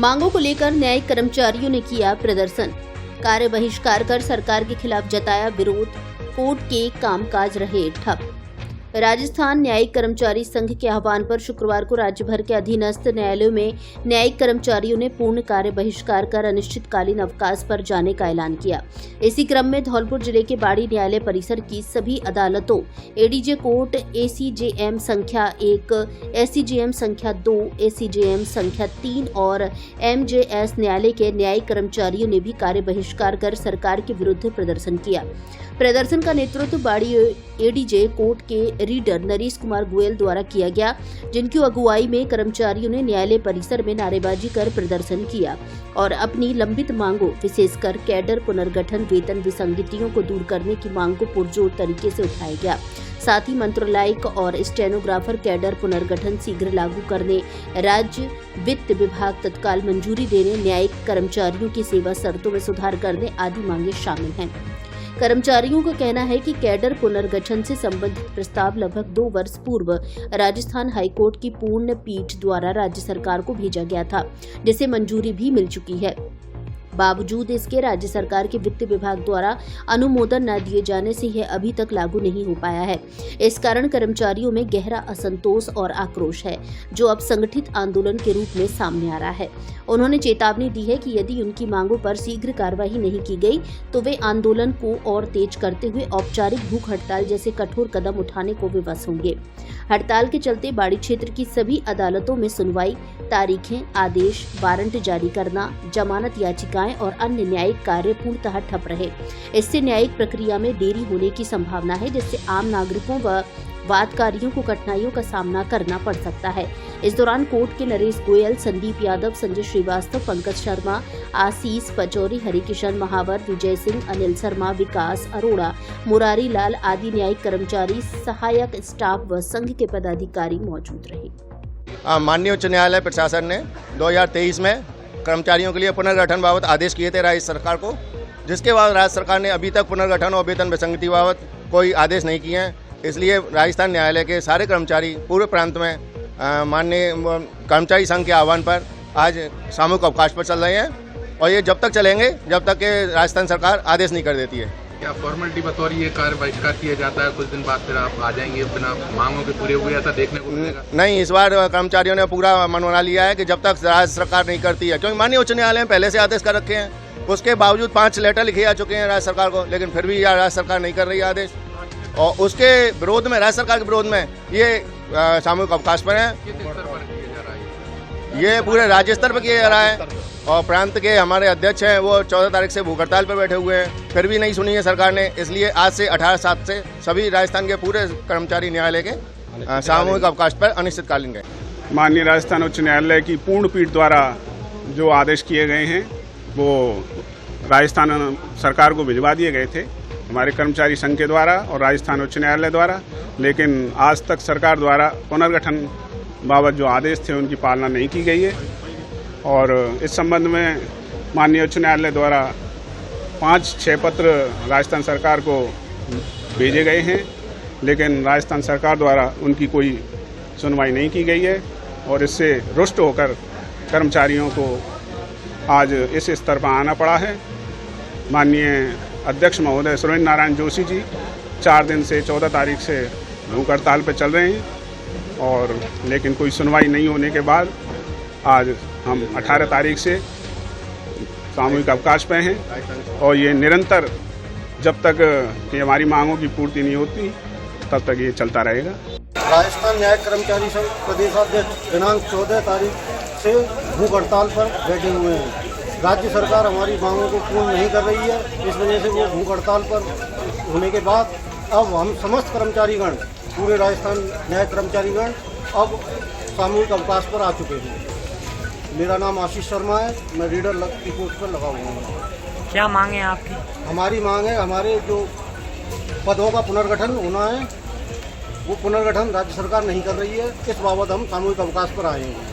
मांगों को लेकर न्यायिक कर्मचारियों ने किया प्रदर्शन। कार्य बहिष्कार कर सरकार के खिलाफ जताया विरोध। कोर्ट के कामकाज रहे ठप। राजस्थान न्यायिक कर्मचारी संघ के आह्वान पर शुक्रवार को राज्य भर के अधीनस्थ न्यायालयों में न्यायिक कर्मचारियों ने पूर्ण कार्य बहिष्कार कर अनिश्चितकालीन अवकाश पर जाने का ऐलान किया। इसी क्रम में धौलपुर जिले के बाड़ी न्यायालय परिसर की सभी अदालतों, एडीजे कोर्ट, एसीजेएम संख्या 1, एसीजेएम संख्या 2, एसीजेएम संख्या 3 और एमजेएस न्यायालय के न्यायिक कर्मचारियों ने भी कार्य बहिष्कार कर सरकार के विरुद्ध प्रदर्शन किया। प्रदर्शन का नेतृत्व बाड़ी एडीजे कोर्ट के रीडर नरेश कुमार गोयल द्वारा किया गया, जिनकी अगुवाई में कर्मचारियों ने न्यायालय परिसर में नारेबाजी कर प्रदर्शन किया और अपनी लंबित मांगों, विशेषकर कैडर पुनर्गठन, वेतन विसंगतियों को दूर करने की मांग को पुरजोर तरीके से उठाया गया। साथ ही मंत्रालयिक और स्टेनोग्राफर कैडर पुनर्गठन शीघ्र लागू करने, राज्य वित्त विभाग तत्काल मंजूरी देने, न्यायिक कर्मचारियों की सेवा शर्तों में सुधार करने आदि मांगे शामिल हैं। कर्मचारियों का कहना है कि कैडर पुनर्गठन से संबंधित प्रस्ताव लगभग 2 वर्ष पूर्व राजस्थान हाईकोर्ट की पूर्ण पीठ द्वारा राज्य सरकार को भेजा गया था, जिसे मंजूरी भी मिल चुकी है। बावजूद इसके राज्य सरकार के वित्त विभाग द्वारा अनुमोदन न दिए जाने से यह अभी तक लागू नहीं हो पाया है। इस कारण कर्मचारियों में गहरा असंतोष और आक्रोश है, जो अब संगठित आंदोलन के रूप में सामने आ रहा है। उन्होंने चेतावनी दी है कि यदि उनकी मांगों पर शीघ्र कार्रवाई नहीं की गई तो वे आंदोलन को और तेज करते हुए औपचारिक भूख हड़ताल जैसे कठोर कदम उठाने को विवश होंगे। हड़ताल के चलते बाड़ी क्षेत्र की सभी अदालतों में सुनवाई, तारीखें, आदेश, वारंट जारी करना, जमानत याचिकाएं और अन्य न्यायिक कार्य पूर्णतः ठप रहे। इससे न्यायिक प्रक्रिया में देरी होने की संभावना है, जिससे आम नागरिकों व वादकारियों को कठिनाइयों का सामना करना पड़ सकता है। इस दौरान कोर्ट के नरेश गोयल, संदीप यादव, संजय श्रीवास्तव, पंकज शर्मा, आशीष पचौरी, हरिकिशन महावर, विजय सिंह, अनिल शर्मा, विकास अरोड़ा, मुरारी लाल आदि न्यायिक कर्मचारी, सहायक स्टाफ व संघ के पदाधिकारी मौजूद रहे। माननीय उच्च न्यायालय प्रशासन ने 2023 में कर्मचारियों के लिए पुनर्गठन बाबत आदेश किए थे राज्य सरकार को, जिसके बाद राज्य सरकार ने अभी तक पुनर्गठन और वेतन विसंगति बाबत कोई आदेश नहीं किए हैं। इसलिए राजस्थान न्यायालय के सारे कर्मचारी पूरे प्रांत में माननीय कर्मचारी संघ के आह्वान पर आज सामूहिक अवकाश पर चल रहे हैं और ये जब तक चलेंगे जब तक कि राजस्थान सरकार आदेश नहीं कर देती है। क्या फॉर्मेलिटी बतौर ये कार्य बहिष्कार किया जाता है, कुछ दिन बाद फिर आप आ जाएंगे बिना मांगों के पूरे हुए, ऐसा देखने को मिलेगा? नहीं, इस बार कर्मचारियों ने पूरा मन बना लिया है कि जब तक राज्य सरकार नहीं करती है, क्योंकि माननीय उच्च न्यायालय में पहले से आदेश कर रखे हैं, उसके बावजूद 5 लेटर लिखे जा चुके हैं राज्य सरकार को, लेकिन फिर भी राज्य सरकार नहीं कर रही है आदेश। और उसके विरोध में, राज्य सरकार के विरोध में ये सामूहिक अवकाश पर है। ये पूरे राज्य स्तर पर किया जा रहा है और प्रांत के हमारे अध्यक्ष हैं, वो 14 तारीख से भूख हड़ताल पर बैठे हुए हैं, फिर भी नहीं सुनी है सरकार ने। इसलिए आज से 18/7 से सभी राजस्थान के पूरे कर्मचारी न्यायालय के सामूहिक अवकाश पर अनिश्चितकालीन गए। माननीय राजस्थान उच्च न्यायालय की पूर्ण पीठ द्वारा जो आदेश किए गए हैं वो राजस्थान सरकार को भिजवा दिए गए थे हमारे कर्मचारी संघ के द्वारा और राजस्थान उच्च न्यायालय द्वारा, लेकिन आज तक सरकार द्वारा पुनर्गठन बाबत जो आदेश थे उनकी पालना नहीं की गई है। और इस संबंध में माननीय उच्च न्यायालय द्वारा 5-6 पत्र राजस्थान सरकार को भेजे गए हैं, लेकिन राजस्थान सरकार द्वारा उनकी कोई सुनवाई नहीं की गई है और इससे रुष्ट होकर कर्मचारियों को आज इस स्तर पर आना पड़ा है। माननीय अध्यक्ष महोदय सुरेंद्र नारायण जोशी जी 4 दिन से 14 तारीख से भूख हड़ताल पर चल रहे हैं और लेकिन कोई सुनवाई नहीं होने के बाद आज हम 18 तारीख से सामूहिक अवकाश पे हैं और ये निरंतर जब तक कि हमारी मांगों की पूर्ति नहीं होती तब तक ये चलता रहेगा। राजस्थान न्यायिक कर्मचारी संघ प्रदेशाध्यक्ष दिनांक 14 तारीख से भूख हड़ताल पर बैठे हुए हैं। राज्य सरकार हमारी मांगों को पूर्ण नहीं कर रही है, इस वजह से वो भूख हड़ताल पर होने के बाद अब हम समस्त कर्मचारीगण, पूरे राजस्थान न्यायिक कर्मचारीगण अब सामूहिक अवकाश पर आ चुके हैं। मेरा नाम आशीष शर्मा है, मैं रीडर की पोस्ट पर लगा हुआ हूँ। क्या मांग है आपकी? हमारी मांग है, हमारे जो पदों का पुनर्गठन होना है वो पुनर्गठन राज्य सरकार नहीं कर रही है, इस बाबत हम सामूहिक अवकाश पर आए हैं।